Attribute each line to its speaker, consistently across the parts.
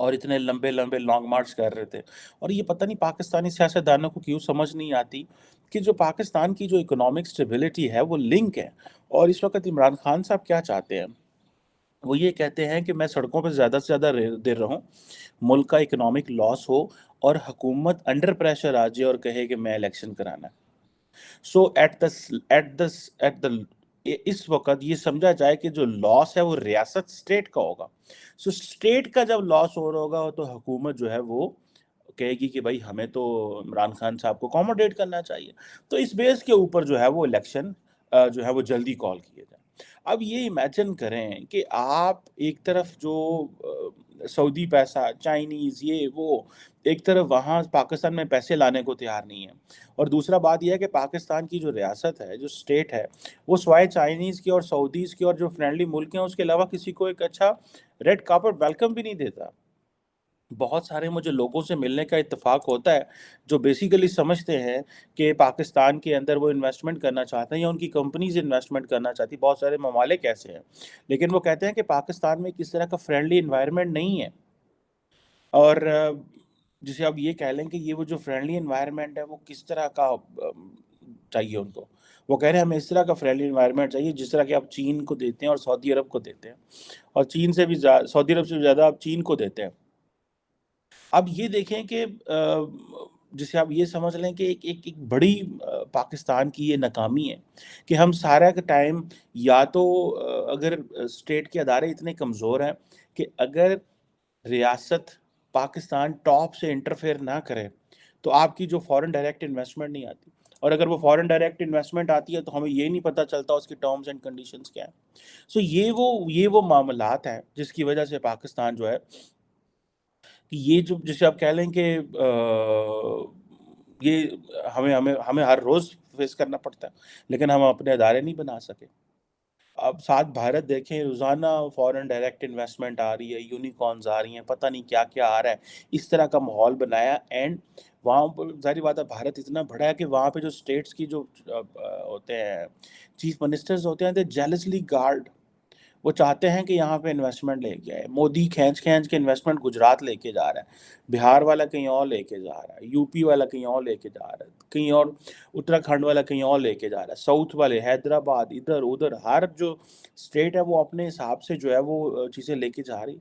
Speaker 1: اور اتنے لمبے لمبے لانگ مارچ کر رہے تھے. اور یہ پتہ نہیں پاکستانی سیاستدانوں کو کیوں سمجھ نہیں آتی کہ جو پاکستان کی جو اکنامک اسٹیبلٹی ہے وہ لنک ہے. اور اس وقت عمران خان صاحب کیا چاہتے ہیں؟ وہ یہ کہتے ہیں کہ میں سڑکوں پہ زیادہ سے زیادہ دیر رہوں، ملک کا اکنامک لاس ہو، اور حکومت انڈر پریشر آ جائے اور کہے کہ میں الیکشن کرانا ہے. سو ایٹ دا اس وقت یہ سمجھا جائے کہ جو لاس ہے وہ ریاست اسٹیٹ کا ہوگا. سو اسٹیٹ کا جب لاس ہو رہا ہوگا تو حکومت جو ہے وہ کہے گی کہ بھائی ہمیں تو عمران خان صاحب کو اکوموڈیٹ کرنا چاہیے. تو اس بیس کے اوپر جو ہے وہ الیکشن جو ہے وہ جلدی کال کیے جائیں. اب یہ امیجن کریں کہ آپ ایک طرف جو سعودی پیسہ، چائنیز، یہ وہ، ایک طرف وہاں پاکستان میں پیسے لانے کو تیار نہیں ہے، اور دوسرا بات یہ ہے کہ پاکستان کی جو ریاست ہے، جو اسٹیٹ ہے، وہ سوائے چائنیز کی اور سعودیز کی اور جو فرینڈلی ملک ہیں اس کے علاوہ کسی کو ایک اچھا ریڈ کارپٹ ویلکم بھی نہیں دیتا. بہت سارے مجھے لوگوں سے ملنے کا اتفاق ہوتا ہے جو بیسیکلی سمجھتے ہیں کہ پاکستان کے اندر وہ انویسٹمنٹ کرنا چاہتے ہیں یا ان کی کمپنیز انویسٹمنٹ کرنا چاہتی. بہت سارے ممالک ایسے ہیں، لیکن وہ کہتے ہیں کہ پاکستان میں کس طرح کا فرینڈلی انوائرمنٹ نہیں ہے. اور جسے آپ یہ کہہ لیں کہ یہ وہ جو فرینڈلی انوائرمنٹ ہے وہ کس طرح کا چاہیے ان کو. وہ کہہ رہے ہیں ہمیں اس طرح کا فرینڈلی انوائرمنٹ چاہیے جس طرح کہ آپ چین کو دیتے ہیں اور سعودی عرب کو دیتے ہیں، اور چین سے بھی سعودی عرب سے بھی زیادہ آپ چین کو دیتے ہیں. اب یہ دیکھیں کہ جسے آپ یہ سمجھ لیں کہ ایک بڑی پاکستان کی یہ ناکامی ہے کہ ہم سارا کا ٹائم یا تو اگر اسٹیٹ کے ادارے اتنے کمزور ہیں کہ اگر ریاست پاکستان ٹاپ سے انٹرفیئر نہ کرے تو آپ کی جو فورن ڈائریکٹ انویسٹمنٹ نہیں آتی، اور اگر وہ فورن ڈائریکٹ انویسٹمنٹ آتی ہے تو ہمیں یہ نہیں پتہ چلتا اس کی ٹرمز اینڈ کنڈیشنز کیا ہیں. سو یہ وہ معاملات ہیں جس کی وجہ سے پاکستان جو ہے کہ یہ جو جسے آپ کہہ لیں کہ یہ ہمیں ہر روز فیس کرنا پڑتا ہے، لیکن ہم اپنے ادارے نہیں بنا سکے. اب ساتھ بھارت دیکھیں، روزانہ فورن ڈائریکٹ انویسٹمنٹ آ رہی ہے، یونیکارنز آ رہی ہیں، پتہ نہیں کیا کیا آ رہا ہے. اس طرح کا ماحول بنایا، اینڈ وہاں پر ظاہری بات ہے بھارت اتنا بڑا ہے کہ وہاں پہ جو اسٹیٹس کی جو ہوتے ہیں چیف منسٹرز ہوتے ہیں، دے جیلسلی گارڈ. وہ چاہتے ہیں کہ یہاں پہ انویسٹمنٹ لے کے آئے. مودی کھینچ کے انویسٹمنٹ گجرات لے کے جا رہا ہے، بہار والا کہیں اور لے کے جا رہا ہے، یو پی والا کہیں اور لے کے جا رہا ہے، کہیں اور اتراکھنڈ والا کہیں اور لے کے جا رہا ہے، ساؤتھ والے حیدرآباد، ادھر ادھر ہر جو اسٹیٹ ہے وہ اپنے حساب سے جو ہے وہ چیزیں لے کے جا رہی.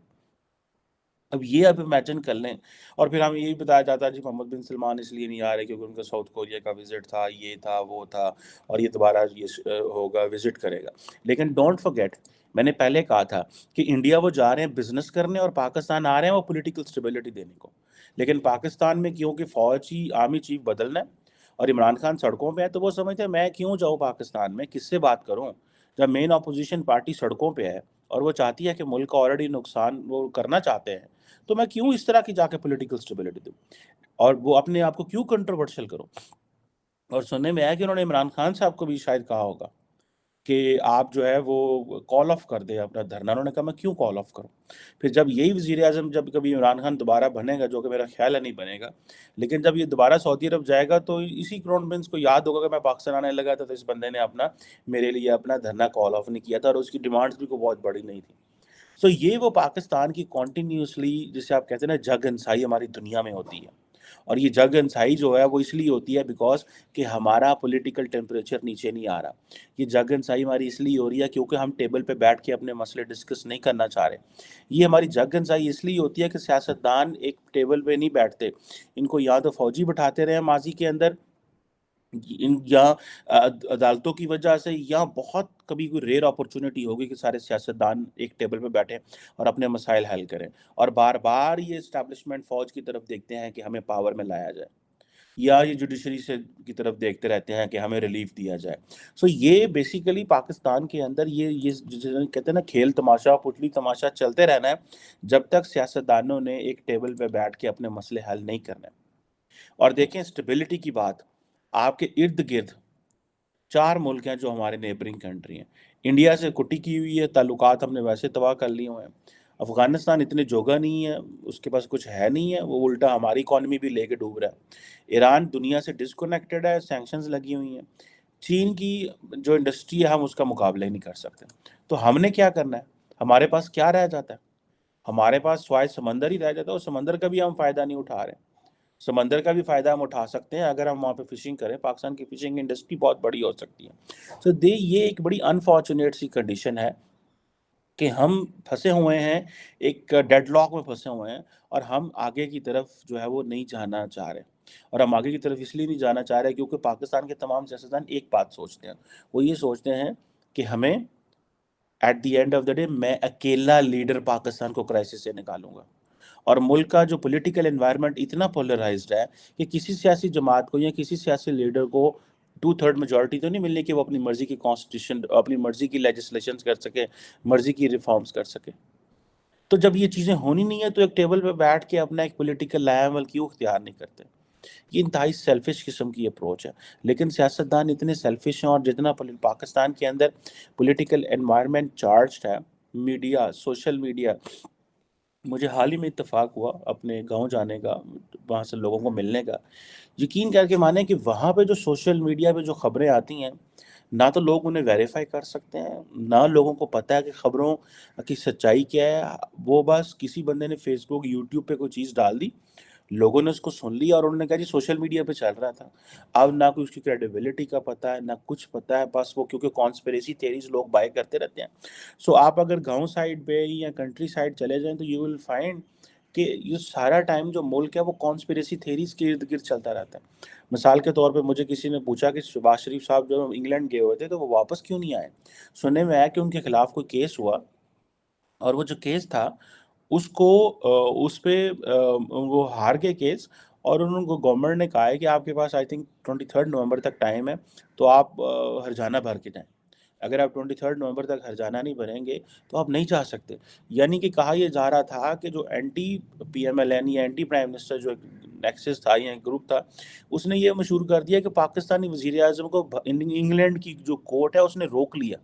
Speaker 1: اب یہ امیجن کر لیں. اور پھر ہمیں یہ بھی بتایا جاتا ہے جی محمد بن سلمان اس لیے نہیں آ رہے کیونکہ ان کا ساؤتھ کوریا کا وزٹ تھا، یہ تھا وہ تھا، اور یہ دوبارہ یہ ہوگا، وزٹ کرے گا. لیکن ڈونٹ فرگیٹ، میں نے پہلے کہا تھا کہ انڈیا وہ جا رہے ہیں بزنس کرنے اور پاکستان آ رہے ہیں وہ پولیٹیکل اسٹیبلٹی دینے کو. لیکن پاکستان میں کیونکہ فوجی آرمی چیف بدلنا ہے اور عمران خان سڑکوں پہ ہے تو وہ سمجھتے ہیں میں کیوں جاؤں پاکستان میں، کس سے بات کروں جب مین اپوزیشن پارٹی سڑکوں پہ ہے اور وہ چاہتی ہے کہ ملک کا آلریڈی نقصان وہ کرنا چاہتے ہیں، تو میں کیوں اس طرح کی جا کے پولیٹیکل اسٹیبلٹی دوں اور وہ اپنے آپ کو کیوں کنٹروورشل کروں. اور سننے میں آیا کہ انہوں نے عمران خان صاحب کو بھی شاید کہا ہوگا کہ آپ جو ہے وہ کال آف کر دیں اپنا دھرنا. انہوں نے کہا میں کیوں کال آف کروں. پھر جب یہی وزیر اعظم جب کبھی عمران خان دوبارہ بنے گا، جو کہ میرا خیال ہے نہیں بنے گا، لیکن جب یہ دوبارہ سعودی عرب جائے گا تو اسی کرون پرنس کو یاد ہوگا کہ میں پاکستان آنے لگا تھا تو اس بندے نے میرے لیے اپنا دھرنا کال آف نہیں کیا تھا، اور اس کی ڈیمانڈز بھی کوئی بہت بڑی نہیں تھی. سو یہ وہ پاکستان کی کنٹینیوسلی جسے آپ کہتے ہیں نا جگ انسائی ہماری دنیا میں ہوتی ہے. اور یہ جگ انسائی جو ہے وہ اس لیے ہوتی ہے بیکاز کہ ہمارا پولیٹیکل ٹیمپریچر نیچے نہیں آ رہا. یہ جگ انسائی ہماری اس لیے ہو رہی ہے کیونکہ ہم ٹیبل پہ بیٹھ کے اپنے مسئلے ڈسکس نہیں کرنا چاہ رہے. یہ ہماری جگ انسائی اس لیے ہوتی ہے کہ سیاستدان ایک ٹیبل پہ نہیں بیٹھتے. ان کو یا تو فوجی بٹھاتے رہے ماضی کے اندر یا عدالتوں کی وجہ سے، یا بہت کبھی کوئی ریئر اپرچونٹی ہوگی کہ سارے سیاستدان ایک ٹیبل پہ بیٹھیں اور اپنے مسائل حل کریں، اور بار بار یہ اسٹیبلشمنٹ فوج کی طرف دیکھتے ہیں کہ ہمیں پاور میں لایا جائے، یا یہ جوڈیشری سے کی طرف دیکھتے رہتے ہیں کہ ہمیں ریلیف دیا جائے. سو یہ بیسیکلی پاکستان کے اندر یہ جسے کہتے ہیں نا کھیل تماشا پتلی تماشا چلتے رہنا ہے جب تک سیاستدانوں نے ایک ٹیبل پہ بیٹھ کے اپنے مسئلے حل نہیں کرنے. اور دیکھیں اسٹیبلٹی کی بات، آپ کے ارد گرد 4 ملک ہیں جو ہمارے نیبرنگ کنٹری ہیں. انڈیا سے کٹی کی ہوئی ہے، تعلقات ہم نے ویسے تباہ کر لیے ہوئے ہیں. افغانستان اتنے جوگا نہیں ہے، اس کے پاس کچھ ہے نہیں ہے، وہ الٹا ہماری اکانومی بھی لے کے ڈوب رہا ہے. ایران دنیا سے ڈسکنیکٹڈ ہے، سینکشنز لگی ہوئی ہیں. چین کی جو انڈسٹری ہے ہم اس کا مقابلہ ہی نہیں کر سکتے. تو ہم نے کیا کرنا ہے؟ ہمارے پاس کیا رہ جاتا ہے؟ ہمارے پاس سوائے سمندر ہی رہ جاتا ہے، اور سمندر کا بھی ہم فائدہ نہیں اٹھا رہے ہیں. سمندر کا بھی فائدہ ہم اٹھا سکتے ہیں اگر ہم وہاں پہ فشنگ کریں. پاکستان کی فشنگ انڈسٹری بہت بڑی ہو سکتی ہے. سو یہ ایک بڑی انفارچونیٹ سی کنڈیشن ہے کہ ہم پھنسے ہوئے ہیں، ایک ڈیڈ لاک میں پھنسے ہوئے ہیں، اور ہم آگے کی طرف جو ہے وہ نہیں جانا چاہ رہے. اور ہم آگے کی طرف اس لیے نہیں جانا چاہ رہے کیونکہ پاکستان کے تمام سیاستدان ایک بات سوچتے ہیں. وہ یہ سوچتے ہیں کہ ہمیں at the end of the day میں اکیلا لیڈر پاکستان کو کرائسس سے نکالوں گا. اور ملک کا جو پولیٹیکل انوائرمنٹ اتنا پولرائزڈ ہے کہ کسی سیاسی جماعت کو یا کسی سیاسی لیڈر کو 2/3 میجورٹی تو نہیں ملنی کہ وہ اپنی مرضی کی کانسٹیٹیوشن، اپنی مرضی کی لیجسلیشنز کر سکے، مرضی کی ریفارمز کر سکے. تو جب یہ چیزیں ہونی نہیں ہے تو ایک ٹیبل پہ بیٹھ کے اپنا ایک پولیٹیکل لائے عمل کیوں اختیار نہیں کرتے؟ یہ انتہائی سیلفش قسم کی اپروچ ہے. لیکن سیاستدان اتنے سیلفش ہیں، اور جتنا پاکستان کے اندر پولیٹیکل انوائرمنٹ چارجڈ ہے، میڈیا، سوشل میڈیا. مجھے حال ہی میں اتفاق ہوا اپنے گاؤں جانے کا، وہاں سے لوگوں کو ملنے کا. یقین کر کے مانیں کہ وہاں پہ جو سوشل میڈیا پہ جو خبریں آتی ہیں، نہ تو لوگ انہیں ویریفائی کر سکتے ہیں، نہ لوگوں کو پتہ ہے کہ خبروں کی سچائی کیا ہے. وہ بس کسی بندے نے فیس بک، یوٹیوب پہ کوئی چیز ڈال دی، لوگوں نے اس کو سن لیا اور انہوں نے کہا جی سوشل میڈیا پہ چل رہا تھا. اب نہ کوئی اس کی کریڈیبلٹی کا پتہ ہے، نہ کچھ پتہ ہے. بس وہ کیونکہ کانسپریسی تھیریز لوگ بائی کرتے رہتے ہیں. سو آپ اگر گاؤں سائڈ پہ یا کنٹری سائڈ چلے جائیں تو یو ول فائنڈ کہ یہ سارا ٹائم جو ملک ہے وہ کانسپریسی تھیریز کے ارد گرد چلتا رہتا ہے. مثال کے طور پہ مجھے کسی نے پوچھا کہ شہباز شریف صاحب جو انگلینڈ گئے ہوئے تھے تو وہ واپس کیوں نہیں آئے؟ سننے میں آیا کہ ان کے خلاف کوئی کیس ہوا، اور وہ جو کیس تھا اس کو اس پہ وہ ہار گئے کیس، اور انہوں کو گورنمنٹ نے کہا ہے کہ آپ کے پاس آئی تھنک 23 نومبر تک ٹائم ہے، تو آپ ہرجانہ بھر کے جائیں. اگر آپ 23 نومبر تک ہرجانہ نہیں بھریں گے تو آپ نہیں جا سکتے. یعنی کہ کہا یہ جا رہا تھا کہ جو anti P M L N یا اینٹی پرائم منسٹر جو نیکسس تھا یا گروپ تھا، اس نے یہ مشہور کر دیا کہ پاکستانی وزیر اعظم کو انگلینڈ کی جو کورٹ ہے اس نے روک لیا.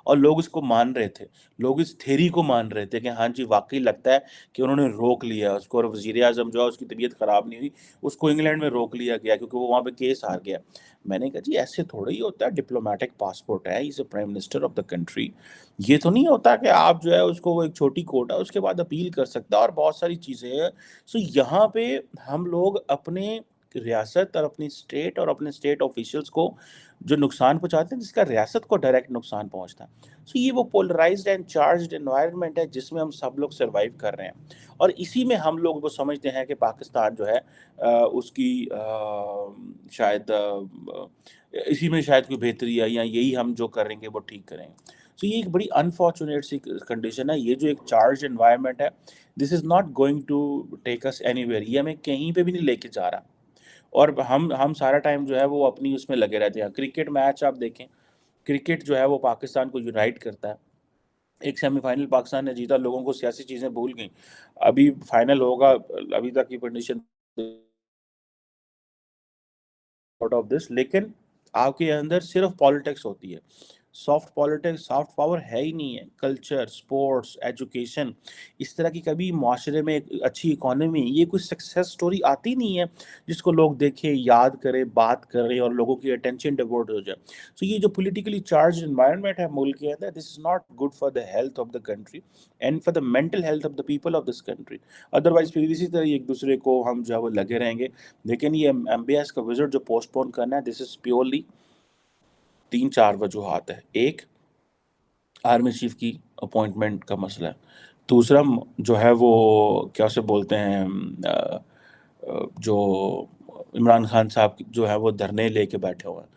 Speaker 1: اور لوگ اس کو مان رہے تھے، لوگ اس تھیری کو مان رہے تھے کہ ہاں جی واقعی لگتا ہے کہ انہوں نے روک لیا اس کو، اور وزیر اعظم جو ہے اس کی طبیعت خراب نہیں ہوئی، اس کو انگلینڈ میں روک لیا گیا کیونکہ وہ وہاں پہ کیس ہار گیا. میں نے کہا جی ایسے تھوڑا ہی ہوتا ہے، ڈپلومیٹک پاسپورٹ ہے، is a prime minister of the country. یہ تو نہیں ہوتا کہ آپ جو ہے اس کو، وہ ایک چھوٹی کورٹ ہے اس کے بعد اپیل کر سکتا ہے، اور بہت ساری چیزیں ہیں. سو یہاں پہ ہم لوگ اپنے ریاست اور اپنی اسٹیٹ اور اپنے اسٹیٹ آفیشلس کو جو نقصان پہنچاتے ہیں، جس کا ریاست کو ڈائریکٹ نقصان پہنچتا ہے. سو یہ وہ پولرائزڈ اینڈ چارجڈ انوائرمنٹ ہے جس میں ہم سب لوگ سروائیو کر رہے ہیں، اور اسی میں ہم لوگ وہ سمجھتے ہیں کہ پاکستان جو ہے اس کی شاید اسی میں شاید کوئی بہتری ہے، یا یہی ہم جو کریں گے وہ ٹھیک کریں گے. سو یہ ایک بڑی انفارچونیٹ سی کنڈیشن ہے. یہ جو ایک چارج انوائرمنٹ ہے، this is not going to take us anywhere. یہ ہمیں کہیں پہ بھی نہیں لے کے جا رہا. اور ہم سارا ٹائم جو ہے وہ اپنی اس میں لگے رہتے ہیں. کرکٹ میچ آپ دیکھیں، کرکٹ جو ہے وہ پاکستان کو یونائٹ کرتا ہے. ایک سیمی فائنل پاکستان نے جیتا، لوگوں کو سیاسی چیزیں بھول گئیں. ابھی فائنل ہوگا، ابھی تک کی کنڈیشن آؤٹ آف دس، لیکن آپ کے اندر صرف پالیٹکس ہوتی ہے. سافٹ پالیٹکس، سافٹ پاور ہے ہی نہیں ہے. کلچر، سپورٹس، ایجوکیشن، اس طرح کی کبھی معاشرے میں ایک اچھی اکانومی، یہ کوئی سکسیس سٹوری آتی نہیں ہے جس کو لوگ دیکھیں، یاد کریں، بات کریں اور لوگوں کی اٹینشن ڈیورٹ ہو جائے. سو یہ جو پولیٹیکلی چارج انوائرمنٹ ہے ملک کے اندر، this is not good for the health of the country and for the mental health of the people of this country. Otherwise پھر اسی طرح ایک دوسرے کو ہم جو ہے وہ لگے رہیں گے. لیکن یہ ایم بی ایس کا وزٹ جو پوسٹ پون کرنا ہے، دس از پیورلی 3-4 وجوہات ہے. ایک، آرمی چیف کی اپوائنٹمنٹ کا مسئلہ ہے. دوسرا جو ہے وہ کیا اسے بولتے ہیں، جو عمران خان صاحب جو ہے وہ دھرنے لے کے بیٹھے ہوئے ہیں.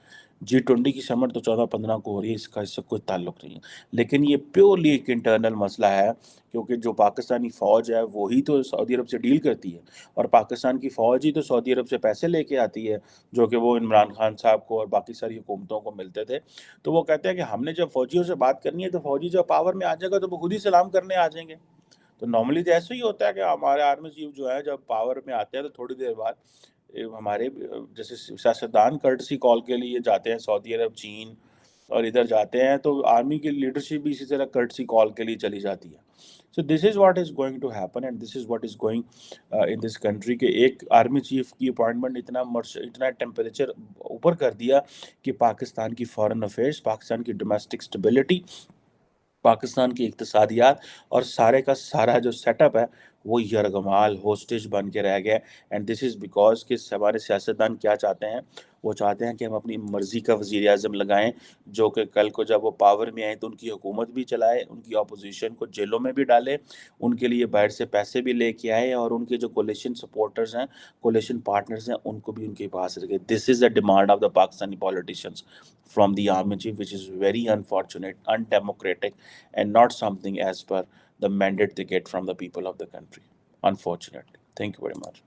Speaker 1: G20 کی سمٹ تو 14-15 کو ہو رہی ہے، اس کا اس سے کوئی تعلق نہیں ہے. لیکن یہ پیورلی ایک انٹرنل مسئلہ ہے، کیونکہ جو پاکستانی فوج ہے وہی تو سعودی عرب سے ڈیل کرتی ہے، اور پاکستان کی فوج ہی تو سعودی عرب سے پیسے لے کے آتی ہے جو کہ وہ عمران خان صاحب کو اور باقی ساری حکومتوں کو ملتے تھے. تو وہ کہتے ہیں کہ ہم نے جب فوجیوں سے بات کرنی ہے تو فوجی جب پاور میں آ جائے گا تو وہ خود ہی سلام کرنے آ جائیں گے. تو نارملی تو ایسا ہی ہوتا ہے کہ ہمارے آرمی چیف جو ہے جب پاور میں آتے ہیں تو تھوڑی دیر بعد ہمارے جیسے سیاستدان کرٹسی کال کے لیے جاتے ہیں سعودی عرب، چین اور ادھر جاتے ہیں، تو آرمی کی لیڈرشپ بھی اسی طرح کرٹسی کال کے لیے چلی جاتی ہے. So this is what is going to happen and this is what is going in this country. کہ ایک آرمی چیف کی اپوائنٹمنٹ اتنا ٹیمپریچر اوپر کر دیا کہ پاکستان کی فارن افیئرس، پاکستان کی ڈومیسٹک اسٹیبلٹی پاکستان کی اقتصادیات اور سارے کا سارا جو سیٹ اپ ہے وہ یرغمال ہوسٹیج بن کے رہ گیا. اینڈ دس از بیکاز کہ ہمارے سیاستدان کیا چاہتے ہیں، وہ چاہتے ہیں کہ ہم اپنی مرضی کا وزیر اعظم لگائیں، جو کہ کل کو جب وہ پاور میں آئیں تو ان کی حکومت بھی چلائے، ان کی اپوزیشن کو جیلوں میں بھی ڈالے، ان کے لیے باہر سے پیسے بھی لے کے آئے، اور ان کے جو کولیشن سپورٹرز ہیں، کولیشن پارٹنرز ہیں، ان کو بھی ان کے پاس رکھے. This is the demand of the Pakistani politicians from the army chief, which is very unfortunate, undemocratic, and not something as per the mandate they get from the people of the country. Unfortunately. Thank you very much.